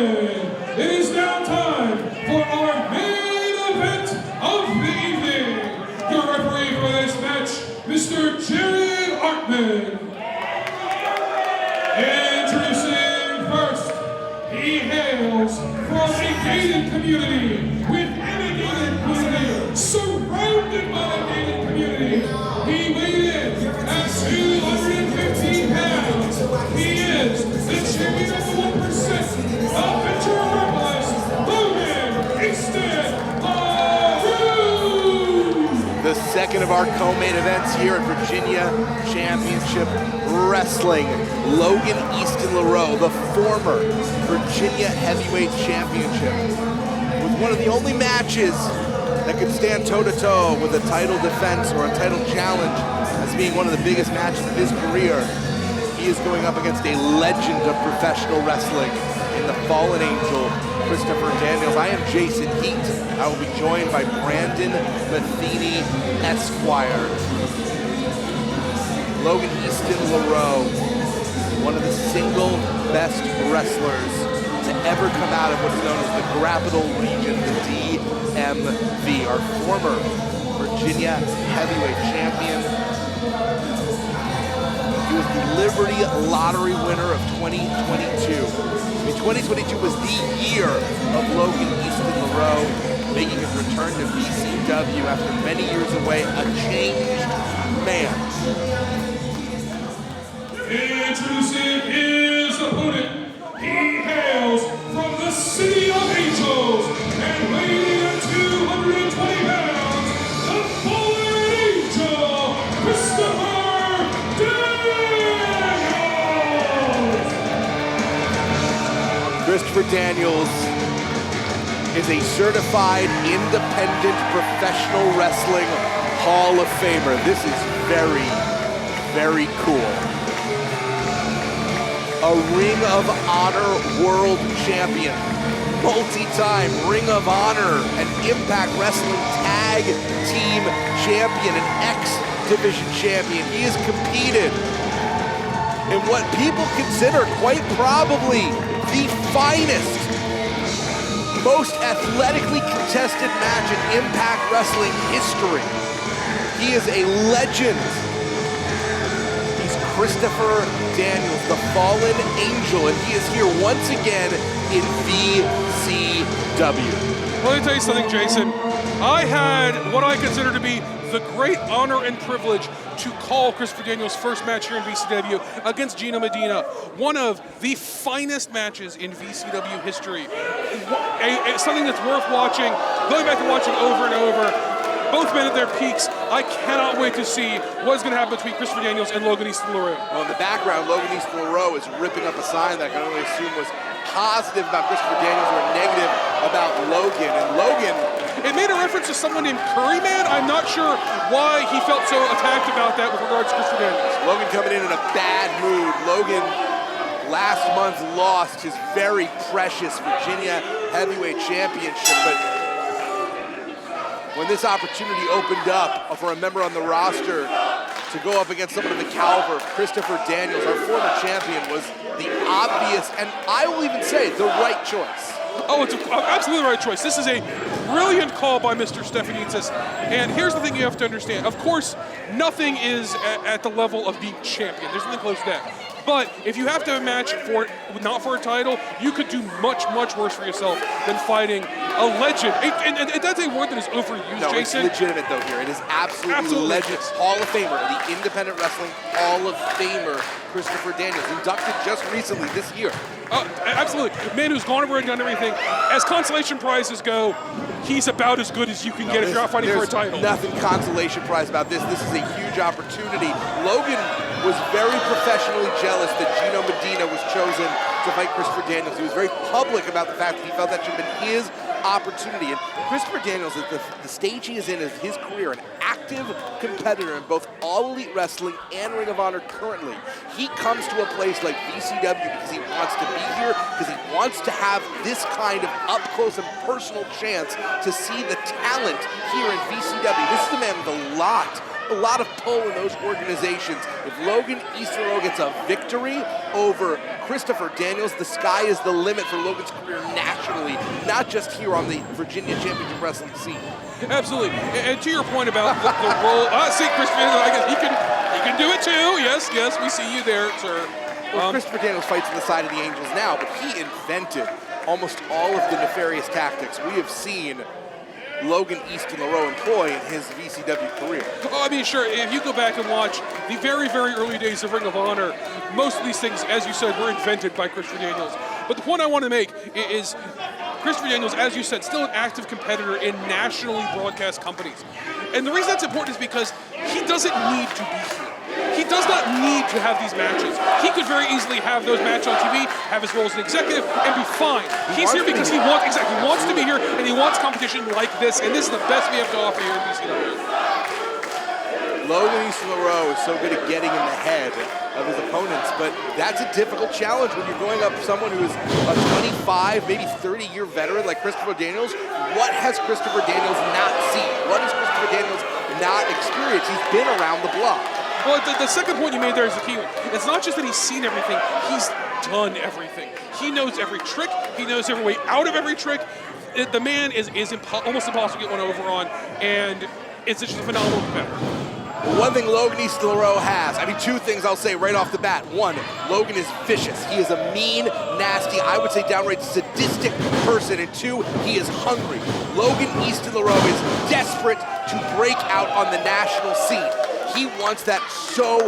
gentlemen, it is now time for our main event of the evening. Your referee for this match, Mr. Jared Artman. Introducing first, he hails from a gated community, within a gated community, surrounded by a gated community. He weighed in at 215 pounds. He is the champion of the 1% of Ventura Herbalist, Logan Easton Laroux. The second of our co-main events here at Virginia Championship Wrestling. Logan Easton Laroux, the former Virginia Heavyweight Championship, with one of the only matches that could stand toe-to-toe with a title defense or a title challenge as being one of the biggest matches of his career. He is going up against a legend of professional wrestling in the Fallen Angel, Christopher Daniels. I am Jason Heat. I will be joined by Brandon Metheny, Esquire. Logan Easton Laroux, one of the single best wrestlers to ever come out of what's known as the Capital Region, the DMV, our former Virginia Heavyweight Champion. He was the Liberty Lottery winner of 2022. 2022 was the year of Logan Easton Laroux, making his return to VCW after many years away, a changed man. Introducing his opponent, he hails from the City of Angels and weighing at 220 pounds, the Fallen Angel, Christopher Daniels. Christopher Daniels is a certified independent professional wrestling Hall of Famer. This is very, very cool. A Ring of Honor World Champion, multi-time Ring of Honor and Impact Wrestling Tag Team Champion, an X-Division Champion. He has competed in what people consider quite probably the finest, most athletically contested match in Impact Wrestling history. He is a legend. Christopher Daniels, the Fallen Angel, and he is here once again in VCW. Let me tell you something, Jason. I had what I consider to be the great honor and privilege to call Christopher Daniels' first match here in VCW against Gino Medina, one of the finest matches in VCW history. Something that's worth watching, going back and watching over and over. Both men at their peaks. I cannot wait to see what's going to happen between Christopher Daniels and Logan Easton Laroux. Well, in the background, Logan Easton Laroux is ripping up a sign that I can only assume was positive about Christopher Daniels or negative about Logan. And Logan... It made a reference to someone named Curryman. I'm not sure why he felt so attacked about that with regards to Christopher Daniels. Logan coming in a bad mood. Logan last month lost his very precious Virginia Heavyweight Championship, but when this opportunity opened up for a member on the roster to go up against someone of the caliber of Christopher Daniels, our former champion, was the obvious, and I will even say, the right choice. Oh, it's absolutely the right choice. This is a brilliant call by Mr. Stefanitsis. And here's the thing you have to understand. Of course, nothing is at the level of being champion. There's nothing close to that. But if you have to have a match not for a title, you could do much, much worse for yourself than fighting a legend. And that's a word that is overused, no, Jason. It's legitimate, though, here. It is absolutely legend. Hall of Famer, the Independent Wrestling Hall of Famer, Christopher Daniels, inducted just recently this year. Absolutely. Man who's gone over and done everything. As consolation prizes go, he's about as good as you can get if you're not fighting for a title. Nothing consolation prize about this. This is a huge opportunity. Logan was very professionally jealous that Gino Medina was chosen to fight Christopher Daniels. He was very public about the fact that he felt that should have been his opportunity. And Christopher Daniels, at the stage he is in his career, an active competitor in both All Elite Wrestling and Ring of Honor currently. He comes to a place like VCW because he wants to be here, because he wants to have this kind of up-close and personal chance to see the talent here in VCW. This is a man with a lot a lot of pull in those organizations. If Logan Easton Laroux gets a victory over Christopher Daniels, the sky is the limit for Logan's career nationally, not just here on the Virginia Championship Wrestling scene. Absolutely. And to your point about the role, see, Christopher Daniels, I guess he can do it too. Yes, we see you there, sir. Well, Christopher Daniels fights on the side of the Angels now, but he invented almost all of the nefarious tactics we have seen Logan Easton Laroux employ in his VCW career. Oh, I mean, sure, if you go back and watch the very, very early days of Ring of Honor, most of these things, as you said, were invented by Christopher Daniels. But the point I want to make is Christopher Daniels, as you said, still an active competitor in nationally broadcast companies. And the reason that's important is because he doesn't need to be here. He does not need to have these matches. He could very easily have those matches on TV, have his role as an executive, and be fine. He's here because he wants to be here, and he wants competition like this, and this is the best we have to offer here in BCW. Logan Easton Laroux is so good at getting in the head of his opponents, but that's a difficult challenge when you're going up someone who is a 25, maybe 30-year veteran like Christopher Daniels. What has Christopher Daniels not seen? What has Christopher Daniels not experienced? He's been around the block. Well, the second point you made there is the key one. It's not just that he's seen everything, he's done everything. He knows every trick, he knows every way out of every trick. The man is almost impossible to get one over on, and it's just a phenomenal competitor. One thing Logan Easton Laroux has, two things I'll say right off the bat. One, Logan is vicious. He is a mean, nasty, I would say downright sadistic person. And two, he is hungry. Logan Easton Laroux is desperate to break out on the national scene. He wants that so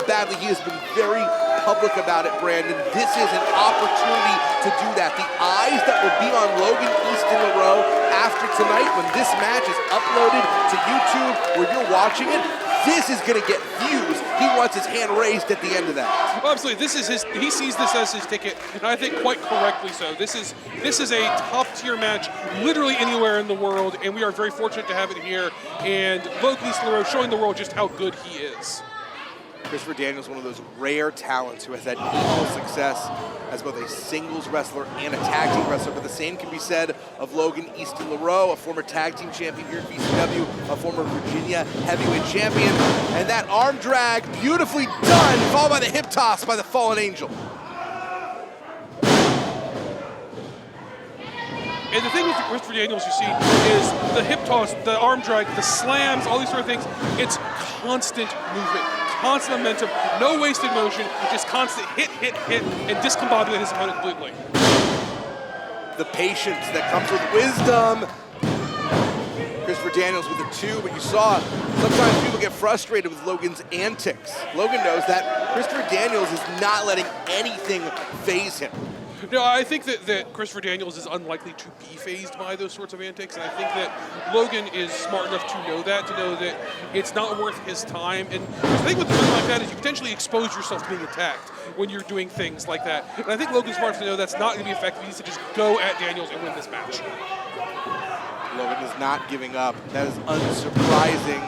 badly. He has been very public about it, Brandon. This is an opportunity to do that. The eyes that will be on Logan Easton Laroux after tonight when this match is uploaded to YouTube where you're watching it, this is going to get views. He wants his hand raised at the end of that. Well, absolutely. He sees this as his ticket, and I think quite correctly so. This is a top-tier match literally anywhere in the world, and we are very fortunate to have it here. And Logan Easton Laroux showing the world just how good he is. Christopher Daniels is one of those rare talents who has had equal success as both a singles wrestler and a tag team wrestler, but the same can be said of Logan Easton Laroux, a former tag team champion here at VCW, a former Virginia heavyweight champion, and that arm drag beautifully done, followed by the hip toss by the Fallen Angel. And the thing with Christopher Daniels, you see, is the hip toss, the arm drag, the slams, all these sort of things. It's constant movement, constant momentum, no wasted motion, just constant hit, and discombobulate his opponent completely. The patience that comes with wisdom. Christopher Daniels with a 2, but you saw sometimes people get frustrated with Logan's antics. Logan knows that Christopher Daniels is not letting anything faze him. No, I think that Christopher Daniels is unlikely to be fazed by those sorts of antics, and I think that Logan is smart enough to know that it's not worth his time. And the thing with something like that is you potentially expose yourself to being attacked when you're doing things like that. And I think Logan's smart enough to know that's not going to be effective. He needs to just go at Daniels and win this match. Logan is not giving up. That is unsurprising.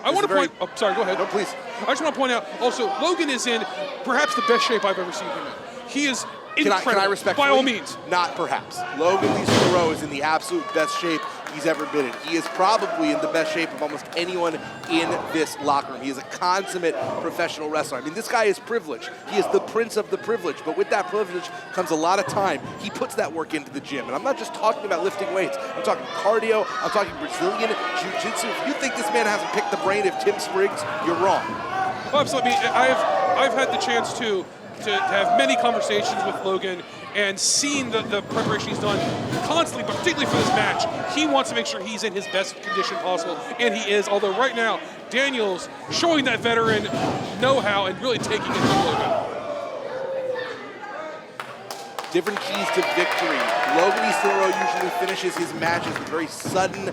I want to point. Oh, sorry, go ahead. No, please. I just want to point out also, Logan is in perhaps the best shape I've ever seen him in. He is incredible. Can I respectfully? By all means. Not perhaps. Logan Easton Laroux is in the absolute best shape he's ever been in. He is probably in the best shape of almost anyone in this locker room. He is a consummate professional wrestler. This guy is privileged. He is the prince of the privilege, but with that privilege comes a lot of time. He puts that work into the gym, and I'm not just talking about lifting weights. I'm talking cardio. I'm talking Brazilian Jiu-Jitsu. If you think this man hasn't picked the brain of Tim Spriggs, you're wrong. Well, absolutely. I've had the chance to have many conversations with Logan and seen the preparation he's done constantly, but particularly for this match. He wants to make sure he's in his best condition possible, and he is. Although right now, Daniels showing that veteran know-how and really taking it to Logan. Different keys to victory. Logan Easton Laroux usually finishes his matches with very sudden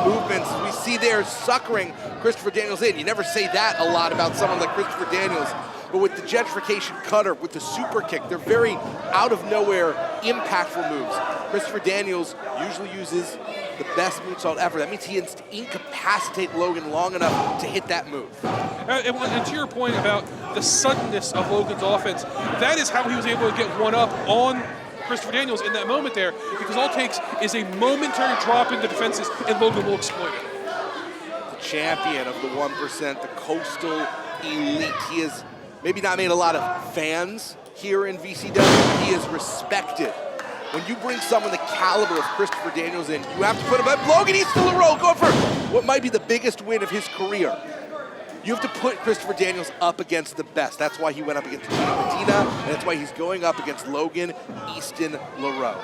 movements. We see there suckering Christopher Daniels in. You never say that a lot about someone like Christopher Daniels. But with the gentrification cutter, with the super kick, they're very out-of-nowhere, impactful moves. Christopher Daniels usually uses the best moonsault ever. That means he has to incapacitate Logan long enough to hit that move. And to your point about the suddenness of Logan's offense, that is how he was able to get one up on Christopher Daniels in that moment there, because all it takes is a momentary drop in the defenses, and Logan will exploit it. champion of the 1%, the coastal elite. He has maybe not made a lot of fans here in VCW, but he is respected. When you bring someone the caliber of Christopher Daniels in, you have to put him up. Logan Easton Laroux going for what might be the biggest win of his career. You have to put Christopher Daniels up against the best. That's why he went up against Gino Medina, and that's why he's going up against Logan Easton Laroux.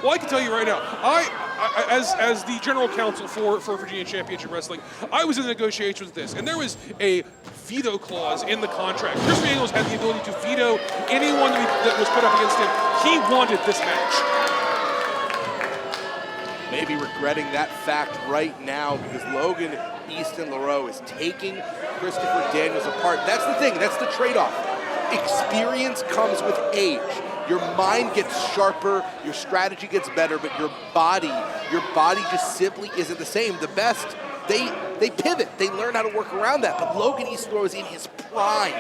Well, I can tell you right now, as the general counsel for Virginia Championship Wrestling, I was in negotiations with this, and there was a veto clause in the contract. Chris Daniels had the ability to veto anyone that was put up against him. He wanted this match. Maybe regretting that fact right now because Logan Easton Laroux is taking Christopher Daniels apart. That's the thing, that's the trade-off. Experience comes with age. Your mind gets sharper, your strategy gets better, but your body just simply isn't the same. The best, they pivot, they learn how to work around that, but Logan Easton Laroux is in his prime.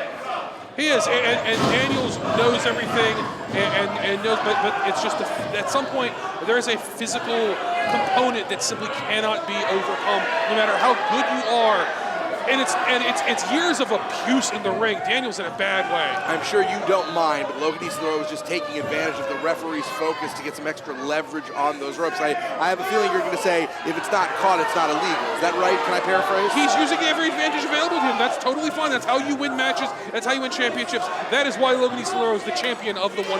He is, and Daniels knows everything, and knows, but it's just at some point there is a physical component that simply cannot be overcome, no matter how good you are. And it's years of abuse in the ring. Daniels in a bad way. I'm sure you don't mind, but Logan Easton Laroux was just taking advantage of the referee's focus to get some extra leverage on those ropes. I have a feeling you're going to say, if it's not caught, it's not illegal. Is that right? Can I paraphrase? He's using every advantage available to him. That's totally fine. That's how you win matches. That's how you win championships. That is why Logan Easton Laroux is the champion of the 1%.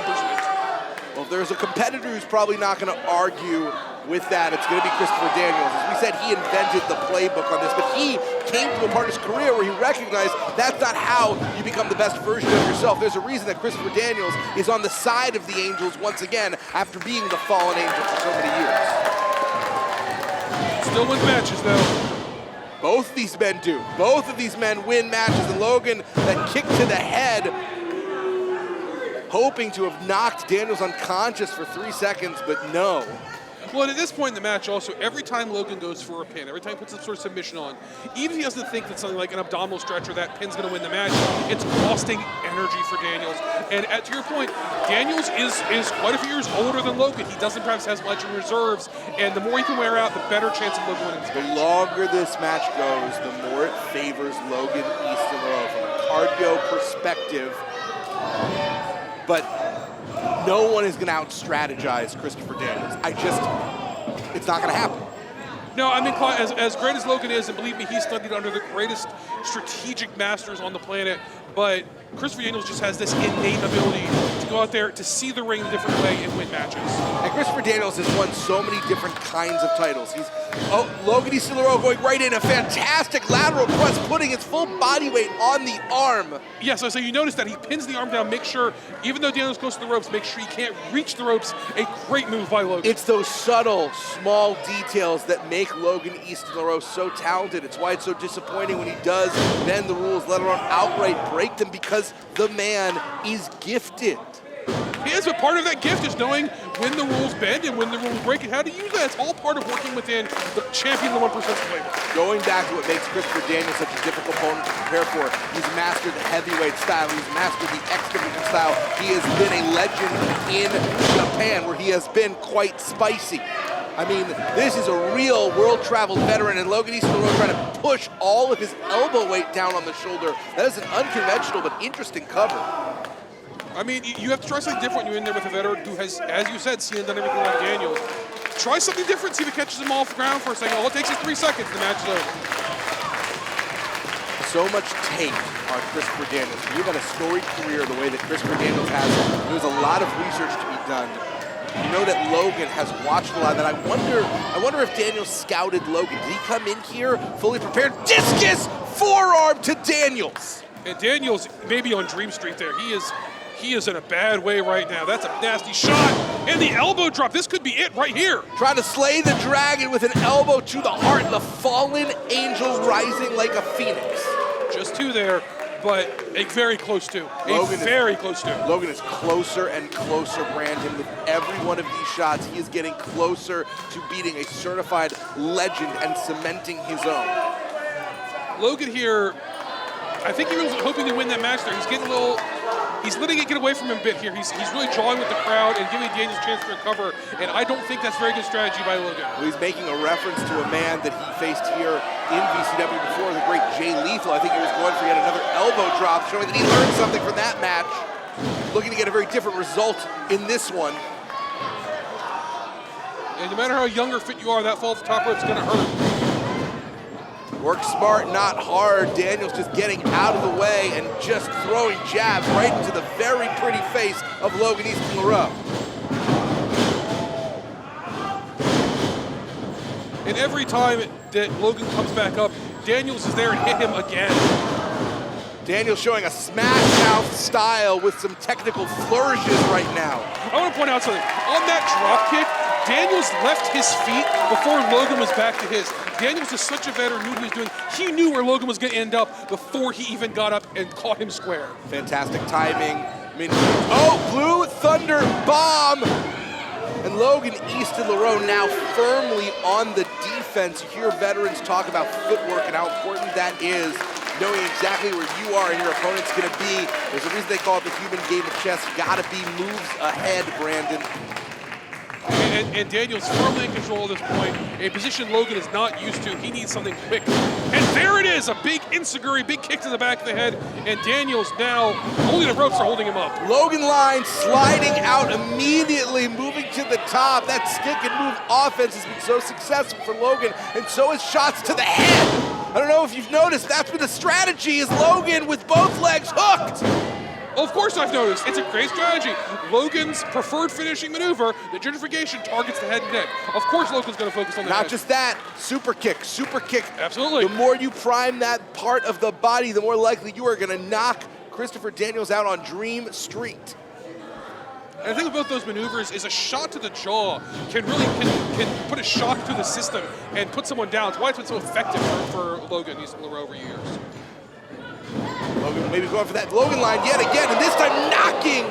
Well, if there's a competitor who's probably not going to argue with that, it's going to be Christopher Daniels. As we said, he invented the playbook on this, but he came to a part of his career where he recognized that's not how you become the best version of yourself. There's a reason that Christopher Daniels is on the side of the Angels once again after being the fallen angel for so many years. Still wins matches, though. Both of these men do. Both of these men win matches, and Logan, that kick to the head, hoping to have knocked Daniels unconscious for 3 seconds, but no. Well, at this point in the match also, every time Logan goes for a pin, every time he puts some sort of submission on, even if he doesn't think that something like an abdominal stretch or that pin's going to win the match, it's costing energy for Daniels. And to your point, Daniels is quite a few years older than Logan. He doesn't perhaps have as much in reserves, and the more he can wear out, the better chance of Logan winning. The longer this match goes, the more it favors Logan Easton Laroux from a cardio perspective. But no one is going to out-strategize Christopher Daniels. It's not going to happen. No, I mean, as great as Logan is, and believe me, he studied under the greatest strategic masters on the planet, but Christopher Daniels just has this innate ability to go out there, to see the ring a different way and win matches. And Christopher Daniels has won so many different kinds of titles. Logan Easton Laroux going right in, a fantastic lateral press, putting his full body weight on the arm. Yeah, so you notice that he pins the arm down, make sure, even though Daniels goes to the ropes, make sure he can't reach the ropes. A great move by Logan. It's those subtle, small details that make Logan Easton Laroux so talented. It's why it's so disappointing when he does bend the rules, let alone outright break them, because the man is gifted. He is, but part of that gift is knowing when the rules bend and when the rules break and how to use that. It's all part of working within the champion of the 1% playbook. Going back to what makes Christopher Daniels such a difficult opponent to prepare for, he's mastered the heavyweight style, he's mastered the X Division style. He has been a legend in Japan, where he has been quite spicy. I mean, this is a real world-traveled veteran, and Logan Easton Laroux trying to push all of his elbow weight down on the shoulder. That is an unconventional but interesting cover. I mean, you have to try something different when you're in there with a veteran who has, as you said, seen and done everything like Daniels. Try something different, see if it catches him off the ground for a second. All it takes is 3 seconds, the match is over. So much tape on Christopher Daniels. You've had a storied career the way that Christopher Daniels has. There's a lot of research to be done. You know that Logan has watched a lot of that. I wonder if Daniels scouted Logan. Did he come in here fully prepared? Discus forearm to Daniels. And Daniels may be on Dream Street there. He is in a bad way right now. That's a nasty shot. And the elbow drop. This could be it right here. Trying to slay the dragon with an elbow to the heart. The fallen angel rising like a phoenix. Just 2 there, but a very close 2. Very close 2. Logan is closer and closer, Brandon. With every one of these shots, he is getting closer to beating a certified legend and cementing his own. Logan here, I think he was hoping to win that match there. He's getting a little He's letting it get away from him a bit here. He's really jawing with the crowd and giving Daniels a chance to recover, and I don't think that's very good strategy by Logan. Well, he's making a reference to a man that he faced here in VCW before, the great Jay Lethal. I think he was going for yet another elbow drop, showing that he learned something from that match. Looking to get a very different result in this one. And no matter how young or fit you are, that fall off the top rope's gonna hurt. Work smart, not hard. Daniels just getting out of the way and just throwing jabs right into the very pretty face of Logan Easton Laroux. And every time that Logan comes back up, Daniels is there and hit him again. Daniels showing a smash mouth style with some technical flourishes right now. I want to point out something. On that drop kick, Daniels left his feet before Logan was back to his. Daniels is such a veteran, knew what he was doing. He knew where Logan was going to end up before he even got up and caught him square. Fantastic timing. I mean, oh, Blue Thunder Bomb! And Logan Easton Laroux now firmly on the defense. You hear veterans talk about footwork and how important that is. Knowing exactly where you are and your opponent's going to be. There's a reason they call it the human game of chess. You got to be moves ahead, Brandon. And Daniels firmly in control at this point, a position Logan is not used to. He needs something quick. And there it is, a big enziguri, big kick to the back of the head, and Daniels now, only the ropes are holding him up. Logan line sliding out immediately, moving to the top. That stick and move offense has been so successful for Logan, and so is shots to the head. I don't know if you've noticed, that's been the strategy, is Logan with both legs hooked. Of course I've noticed. It's a great strategy. Logan's preferred finishing maneuver, the gentrification, targets the head and neck. Of course Logan's going to focus on the head. Not just that, super kick, super kick. Absolutely. The more you prime that part of the body, the more likely you are going to knock Christopher Daniels out on Dream Street. And the thing with both those maneuvers is a shot to the jaw can really can put a shock through the system and put someone down. It's why it's been so effective for Logan Easton Laroux over years. Logan maybe going for that Logan line yet again, and this time knocking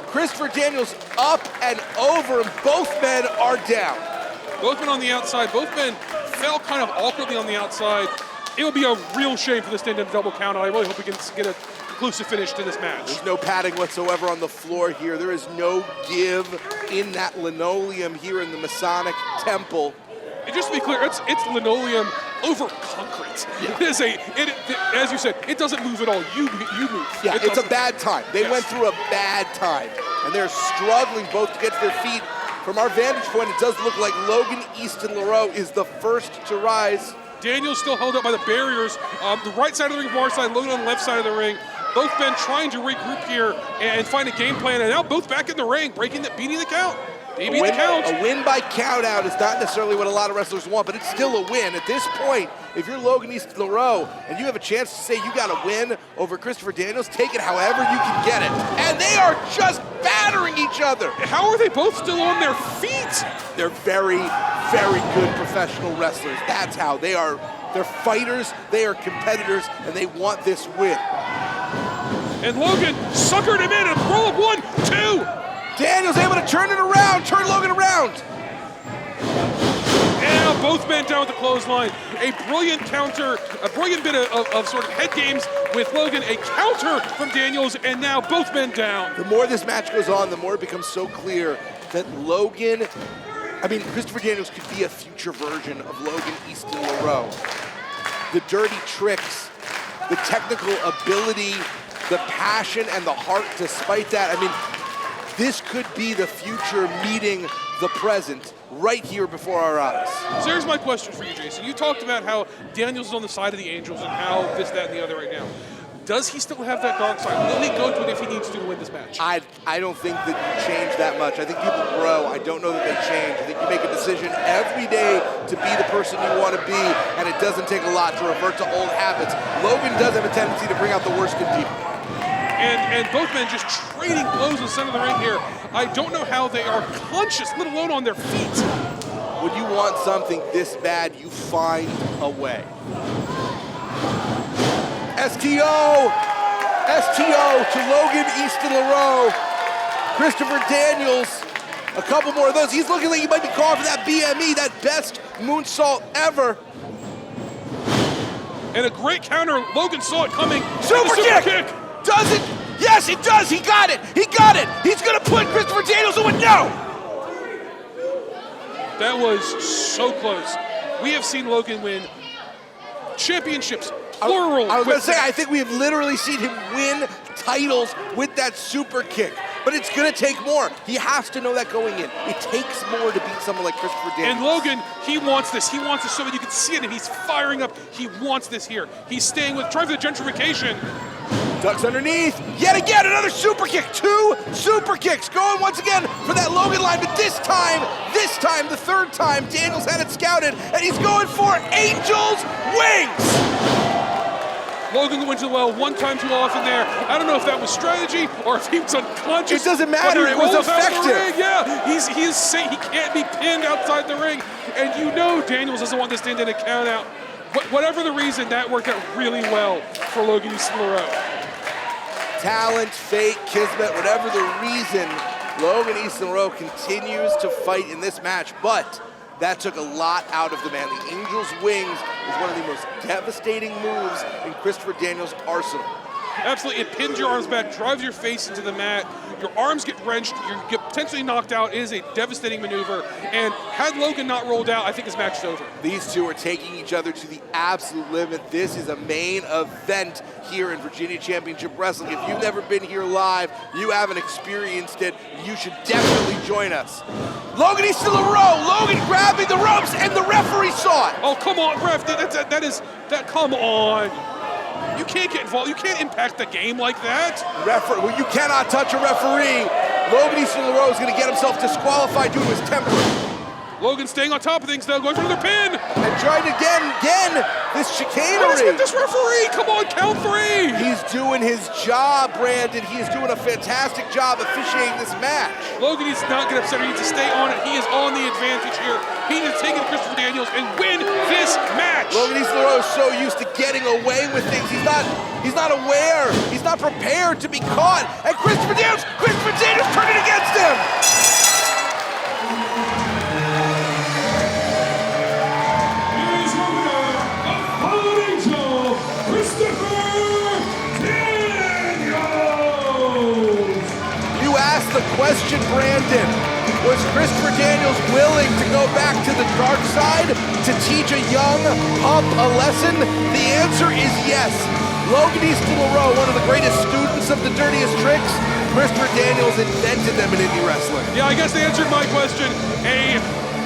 Christopher Daniels up and over, and both men are down. Both men on the outside, both men fell kind of awkwardly on the outside. It would be a real shame for this to end in a double count. I really hope we can get a conclusive finish to this match. There's no padding whatsoever on the floor here. There is no give in that linoleum here in the Masonic Temple. And just to be clear, it's linoleum over concrete. Yeah. As you said, it doesn't move at all. You move. Yeah, it's a bad time. They went through a bad time, and they're struggling both to get to their feet. From our vantage point, it does look like Logan Easton Laroux is the first to rise. Daniel's still held up by the barriers. The right side of the ring, far side, Logan on the left side of the ring. Both men trying to regroup here and find a game plan, and now both back in the ring, beating the count. They beat the count. A win by count out is not necessarily what a lot of wrestlers want, but it's still a win. At this point, if you're Logan Easton Laroux and you have a chance to say you got a win over Christopher Daniels, take it however you can get it. And they are just battering each other. How are they both still on their feet? They're very, very good professional wrestlers. That's how they are. They're fighters, they are competitors, and they want this win. And Logan suckered him in and roll of 1, 2. Daniels able to turn it around, turn Logan around. And now both men down with the clothesline. A brilliant counter, a brilliant bit of sort of head games with Logan, a counter from Daniels, and now both men down. The more this match goes on, the more it becomes so clear that Christopher Daniels could be a future version of Logan Easton Laroux. The dirty tricks, the technical ability, the passion and the heart despite that. This could be the future meeting the present right here before our eyes. So here's my question for you, Jason. You talked about how Daniels is on the side of the Angels and how this, that, and the other right now. Does he still have that dark side? Will he go to it if he needs to win this match? I don't think that you change that much. I think people grow. I don't know that they change. I think you make a decision every day to be the person you want to be, and it doesn't take a lot to revert to old habits. Logan does have a tendency to bring out the worst in people. And both men just trading blows in the center of the ring here. I don't know how they are conscious, let alone on their feet. When you want something this bad, you find a way. STO to Logan Easton Laroux. Christopher Daniels, a couple more of those. He's looking like he might be calling for that BME, that best moonsault ever. And a great counter. Logan saw it coming. Super kick! Does it Yes, it does. He got it. He got it. He's going to put Christopher Daniels away. No. That was so close. We have seen Logan win championships, plural. I was going to say, I think we have literally seen him win titles with that super kick. But it's going to take more. He has to know that going in. It takes more to beat someone like Christopher Daniels. And Logan, he wants this. He wants this so that you can see it, and he's firing up. He wants this here. He's staying with, trying for the gentrification. Ducks underneath. Yet again, another super kick. 2 super kicks going once again for that Logan line. But this time, the third time, Daniels had it scouted, and he's going for Angel's Wings. Logan went to the well one time too often there. I don't know if that was strategy or if he was unconscious. It doesn't matter. It was effective. Yeah, he's saying he can't be pinned outside the ring, and you know Daniels doesn't want this to end in a count out. But whatever the reason, that worked out really well for Logan Easton Laroux. Talent, fate, kismet, whatever the reason, Logan Easton Laroux continues to fight in this match, but that took a lot out of the man. The Angel's Wings is one of the most devastating moves in Christopher Daniels' arsenal. Absolutely, it pins your arms back, drives your face into the mat, your arms get wrenched, you get potentially knocked out. It is a devastating maneuver, and had Logan not rolled out, I think his match is over. These two are taking each other to the absolute limit. This is a main event here in Virginia Championship Wrestling. If you've never been here live, you haven't experienced it, you should definitely join us. Logan Easton Laroux, Logan grabbing the ropes, and the referee saw it. Oh, come on, ref, come on. You can't get involved. You can't impact the game like that. Well, you cannot touch a referee. Logan Easton Laroux is going to get himself disqualified due to his temper. Logan staying on top of things now, going for another pin. And trying again, this chicanery. What is with this referee? Come on, count 3. He's doing his job, Brandon. He is doing a fantastic job officiating this match. Logan needs to not get upset. He needs to stay on it. He is on the advantage here. He needs to take it to Christopher Daniels and win this match. Logan Easton Laroux is so used to getting away with things. He's not aware. He's not prepared to be caught. And Christopher Daniels turning against him. The question, Brandon, was Christopher Daniels willing to go back to the dark side to teach a young pup a lesson? The answer is yes. Logan Easton Laroux, one of the greatest students of the dirtiest tricks, Christopher Daniels invented them in indie wrestling. Yeah, I guess they answered my question.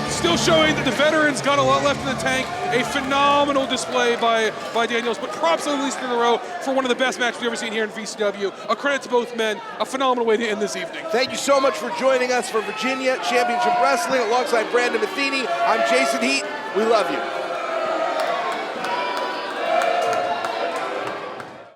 Still showing that the veterans got a lot left in the tank. A phenomenal display by Daniels, but props to Easton Laroux for one of the best matches we've ever seen here in VCW. A credit to both men. A phenomenal way to end this evening. Thank you so much for joining us for Virginia Championship Wrestling alongside Brandon Metheny. I'm Jason Heat. We love you.